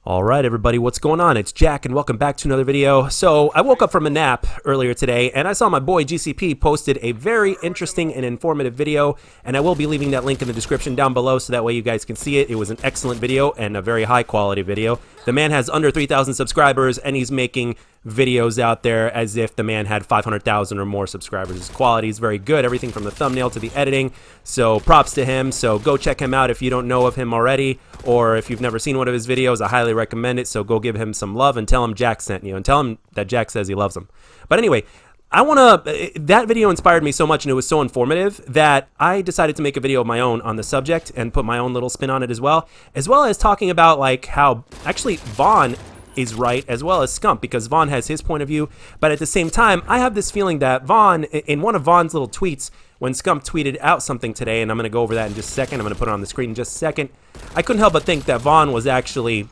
All right, everybody, what's going on? It's Jack, and welcome back to another video. So I woke up from a nap earlier today, and I saw my boy GCP posted a very interesting and informative video, and I will be leaving that link in the description down below so that way you guys can see it. It was an excellent video and a very high-quality video. The man has under 3,000 subscribers, and he's making videos out there as if the man had 500,000 or more subscribers. His quality is very good, everything from the thumbnail to the editing, so props to him. So go check him out if you don't know of him already, or if you've never seen one of his videos. I highly recommend it, so go give him some love and tell him Jack sent you, and tell him that Jack says he loves him. But anyway, that video inspired me so much, and it was so informative that I decided to make a video of my own on the subject and put my own little spin on it as well as talking about like how actually Vahn is right as well as Scump, because Vahn has his point of view, but at the same time I have this feeling that Vahn, in one of Vahn's little tweets when Scump tweeted out something today, and I'm going to go over that in just a second, I'm going to put it on the screen in just a second, I couldn't help but think that Vahn was actually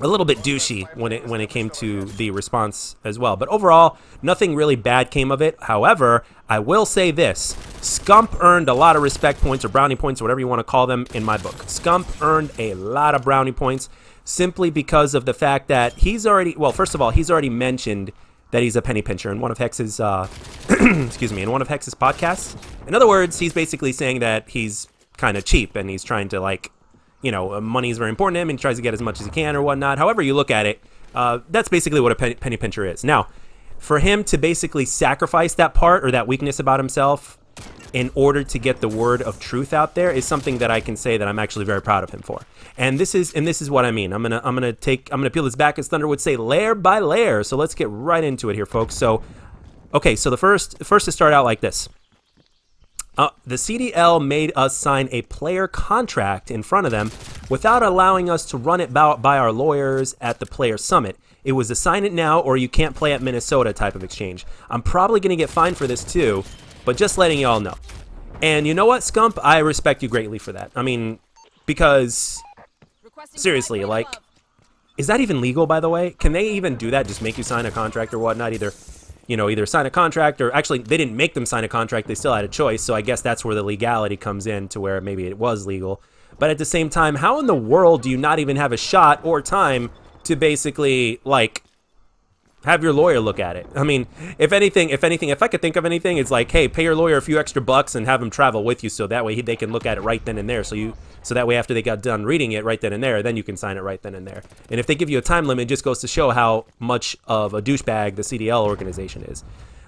a little bit douchey when it came to the response as well. But overall, nothing really bad came of it. However, I will say this. Scump earned a lot of respect points or brownie points or whatever you want to call them in my book. Scump earned a lot of brownie points simply because of the fact that he's already, well, first of all, he's already mentioned that he's a penny pincher in one of Hex's, excuse me, in one of Hex's podcasts. In other words, he's basically saying that he's kind of cheap and he's trying to, like, you know, money is very important to him and he tries to get as much as he can or whatnot. However you look at it, that's basically what a penny pincher is. Now, for him to basically sacrifice that part or that weakness about himself in order to get the word of truth out there is something that I can say that I'm actually very proud of him for. And this is what I mean. I'm gonna peel this back, as Thunder would say, layer by layer. So let's get right into it here, folks. So, okay, so the first to start out like this. The CDL made us sign a player contract in front of them without allowing us to run it by our lawyers at the player summit. It was a sign it now or you can't play at Minnesota type of exchange. I'm probably going to get fined for this too, but just letting y'all know. And you know what, Scump? I respect you greatly for that. I mean, because seriously, like, is that even legal, by the way? Can they even do that? Just make you sign a contract or whatnot? Either sign a contract, or actually they didn't make them sign a contract, they still had a choice, so I guess that's where the legality comes in, to where maybe it was legal. But at the same time, how in the world do you not even have a shot or time to basically, like, have your lawyer look at it? I mean, if I could think of anything, it's like, hey, pay your lawyer a few extra bucks and have him travel with you, so that way they can look at it right then and there, so that way after they got done reading it right then and there, then you can sign it right then and there. And if they give you a time limit, it just goes to show how much of a douchebag the CDL organization is.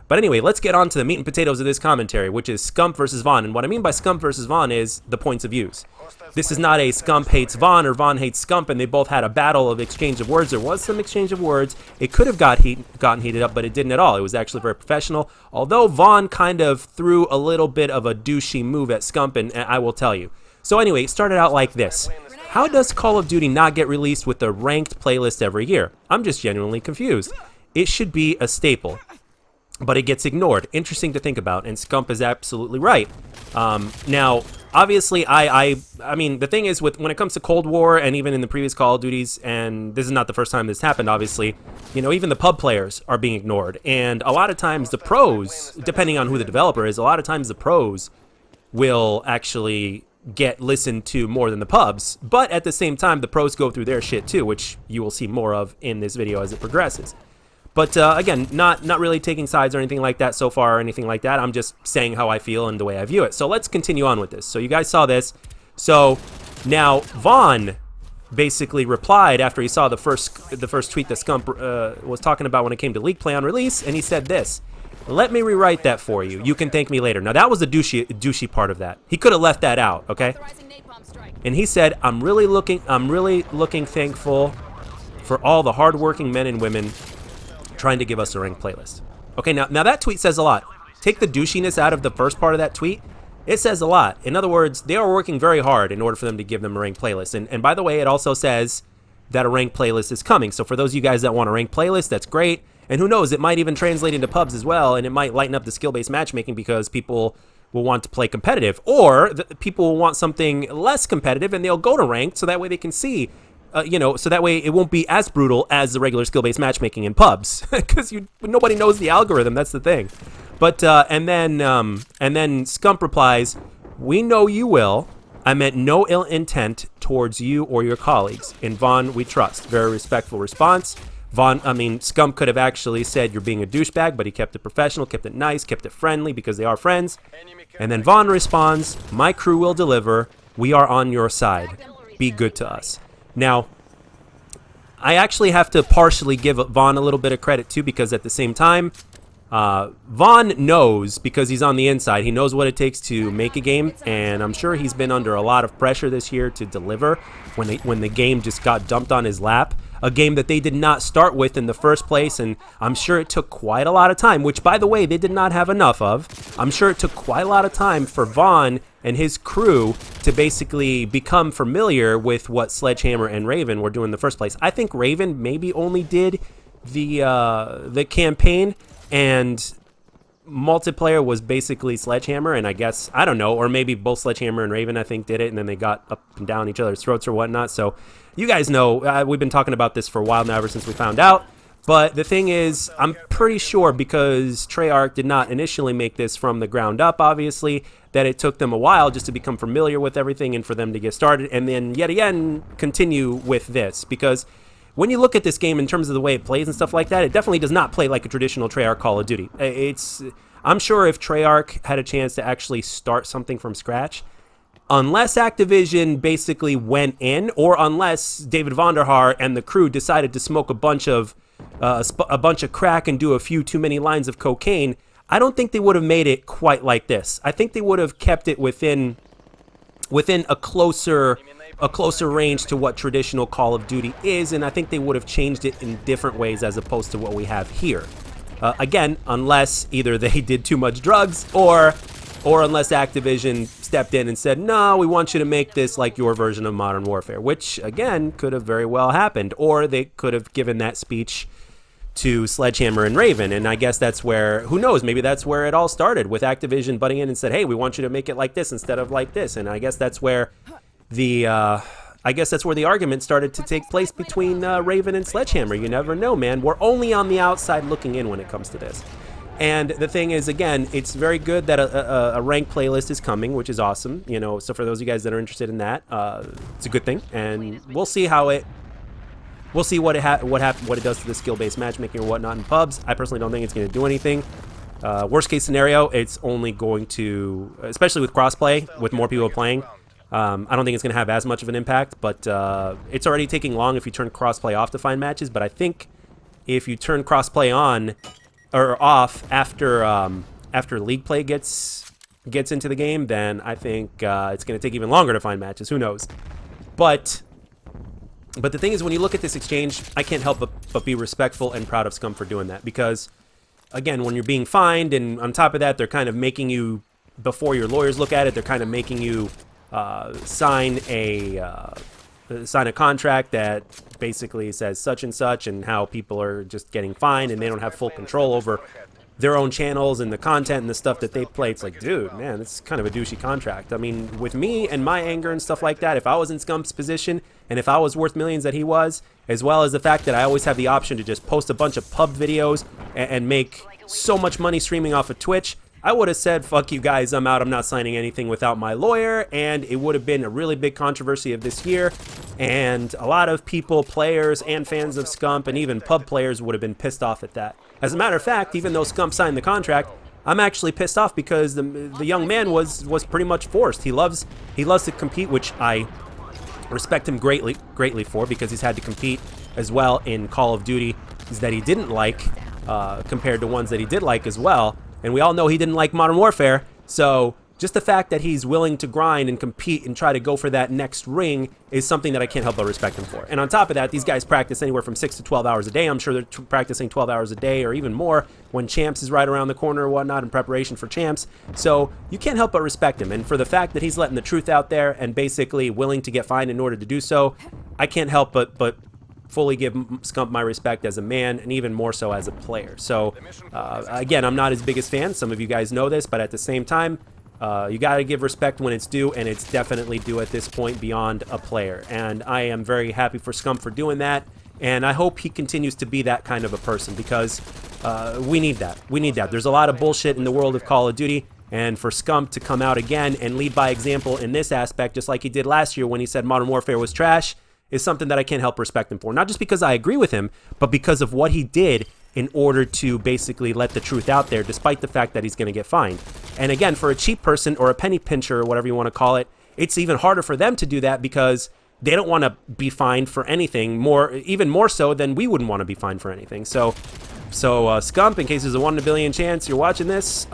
But anyway, let's get on to the meat and potatoes of this commentary, which is Scump versus Vahn. And what I mean by Scump versus Vahn is the points of views. This is not a Scump hates Vahn or Vahn hates Scump, and they both had a battle of exchange of words. There was some exchange of words. It could have gotten heated up, but it didn't at all. It was actually very professional, although Vahn kind of threw a little bit of a douchey move at Scump, and I will tell you. So anyway, it started out like this. How does Call of Duty not get released with the ranked playlist every year? I'm just genuinely confused. It should be a staple, but it gets ignored. Interesting to think about, and Scump is absolutely right. Now, obviously, I mean, the thing is, when it comes to Cold War, and even in the previous Call of Duties, and this is not the first time this happened, obviously, you know, even the pub players are being ignored. And a lot of times the pros, depending on who the developer is, a lot of times the pros will actually get listened to more than the pubs. But at the same time, the pros go through their shit too, which you will see more of in this video as it progresses. But again, not really taking sides or anything like that so far or anything like that. I'm just saying how I feel and the way I view it. So let's continue on with this. So you guys saw this. So now Vahn basically replied after he saw the first tweet that Scump was talking about when it came to League Play on release, and he said this: "Let me rewrite that for you. You can thank me later." Now that was the douchey part of that. He could have left that out, okay? And he said, I'm really looking thankful for all the hardworking men and women trying to give us a ranked playlist. Okay, now that tweet says a lot. Take the douchiness out of the first part of that tweet. It says a lot. In other words, they are working very hard in order for them to give them a ranked playlist. And by the way, it also says that a ranked playlist is coming. So for those of you guys that want a ranked playlist, that's great. And who knows, it might even translate into pubs as well, and it might lighten up the skill-based matchmaking because people will want to play competitive. Or people will want something less competitive, and they'll go to ranked so that way they can see, so that way it won't be as brutal as the regular skill-based matchmaking in pubs, because nobody knows the algorithm. That's the thing. But and then Scump replies, "We know you will. I meant no ill intent towards you or your colleagues. In Vahn, we trust. Very respectful response. Scump could have actually said you're being a douchebag, but he kept it professional, kept it nice, kept it friendly because they are friends. And then Vahn responds, my crew will deliver. We are on your side. Be good to us. Now, I actually have to partially give Vahn a little bit of credit too, because at the same time, Vahn knows, because he's on the inside, he knows what it takes to make a game, and I'm sure he's been under a lot of pressure this year to deliver when the game just got dumped on his lap. A game that they did not start with in the first place, and I'm sure it took quite a lot of time, which, by the way, they did not have enough of. I'm sure it took quite a lot of time for Vahn and his crew to basically become familiar with what Sledgehammer and Raven were doing in the first place. I think Raven maybe only did the campaign, and multiplayer was basically Sledgehammer, and I guess, I don't know, or maybe both Sledgehammer and Raven, I think, did it, and then they got up and down each other's throats or whatnot. So you guys know, we've been talking about this for a while now, ever since we found out. But the thing is, I'm pretty sure, because Treyarch did not initially make this from the ground up, obviously, that it took them a while just to become familiar with everything and for them to get started, and then yet again continue with this. Because when you look at this game in terms of the way it plays and stuff like that, it definitely does not play like a traditional Treyarch Call of Duty. I'm sure if Treyarch had a chance to actually start something from scratch, unless Activision basically went in, or unless David Vonderhaar and the crew decided to smoke a bunch of crack and do a few too many lines of cocaine, I don't think they would have made it quite like this. I think they would have kept it within a closer range to what traditional Call of Duty is, and I think they would have changed it in different ways as opposed to what we have here. Again, unless either they did too much drugs, or unless Activision stepped in and said, no, we want you to make this like your version of Modern Warfare, which, again, could have very well happened. Or they could have given that speech to Sledgehammer and Raven, and I guess that's where, who knows, maybe that's where it all started, with Activision butting in and said, hey, we want you to make it like this instead of like this. And I guess that's where the argument started to take place between Raven and Sledgehammer. You never know, man. We're only on the outside looking in when it comes to this. And the thing is, again, it's very good that a ranked playlist is coming, which is awesome. You know, so for those of you guys that are interested in that, it's a good thing. And we'll see what it does to the skill-based matchmaking or whatnot in pubs. I personally don't think it's going to do anything. Worst case scenario, it's only going to, especially with crossplay, with more people playing, I don't think it's going to have as much of an impact, but it's already taking long if you turn crossplay off to find matches. But I think if you turn crossplay on or off after league play gets into the game, then I think it's going to take even longer to find matches. Who knows? But the thing is, when you look at this exchange, I can't help but be respectful and proud of Scump for doing that, because again, when you're being fined, and on top of that, they're kind of making you, before your lawyers look at it, they're kind of making you sign a contract that basically says such and such, and how people are just getting fined and they don't have full control over their own channels and the content and the stuff that they play. It's like, dude, man, this is kind of a douchey contract. I mean, with me and my anger and stuff like that, if I was in Scump's position and if I was worth millions that he was, as well as the fact that I always have the option to just post a bunch of pub videos and make so much money streaming off of Twitch, I would have said, fuck you guys, I'm out, I'm not signing anything without my lawyer. And it would have been a really big controversy of this year, and a lot of people, players and fans of Scump, and even pub players, would have been pissed off at that. As a matter of fact, even though Scump signed the contract, I'm actually pissed off because the young man was pretty much forced. He loves to compete, which I respect him greatly for, because he's had to compete as well in Call of Duty that he didn't like compared to ones that he did like as well. And we all know he didn't like Modern Warfare, so just the fact that he's willing to grind and compete and try to go for that next ring is something that I can't help but respect him for. And on top of that, these guys practice anywhere from 6 to 12 hours a day. I'm sure they're practicing 12 hours a day or even more when Champs is right around the corner or whatnot in preparation for Champs. So you can't help but respect him. And for the fact that he's letting the truth out there and basically willing to get fined in order to do so, I can't help but fully give Scump my respect as a man, and even more so as a player. So again, I'm not his biggest fan. Some of you guys know this, but at the same time, you got to give respect when it's due, and it's definitely due at this point beyond a player. And I am very happy for Scump for doing that, and I hope he continues to be that kind of a person, because we need that. We need that. There's a lot of bullshit in the world of Call of Duty, And for Scump to come out again and lead by example in this aspect, just like he did last year when he said Modern Warfare was trash, is something that I can't help respect him for. Not just because I agree with him, but because of what he did in order to basically let the truth out there, despite the fact that he's going to get fined. And again, for a cheap person or a penny pincher or whatever you want to call it, it's even harder for them to do that because they don't want to be fined for anything, even more so than we wouldn't want to be fined for anything. So Scump, in case there's a 1 in a billion chance you're watching this,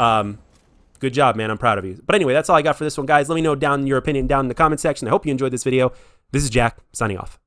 good job, man. I'm proud of you. But anyway, that's all I got for this one, guys. Let me know your opinion down in the comment section. I hope you enjoyed this video. This is Jack, signing off.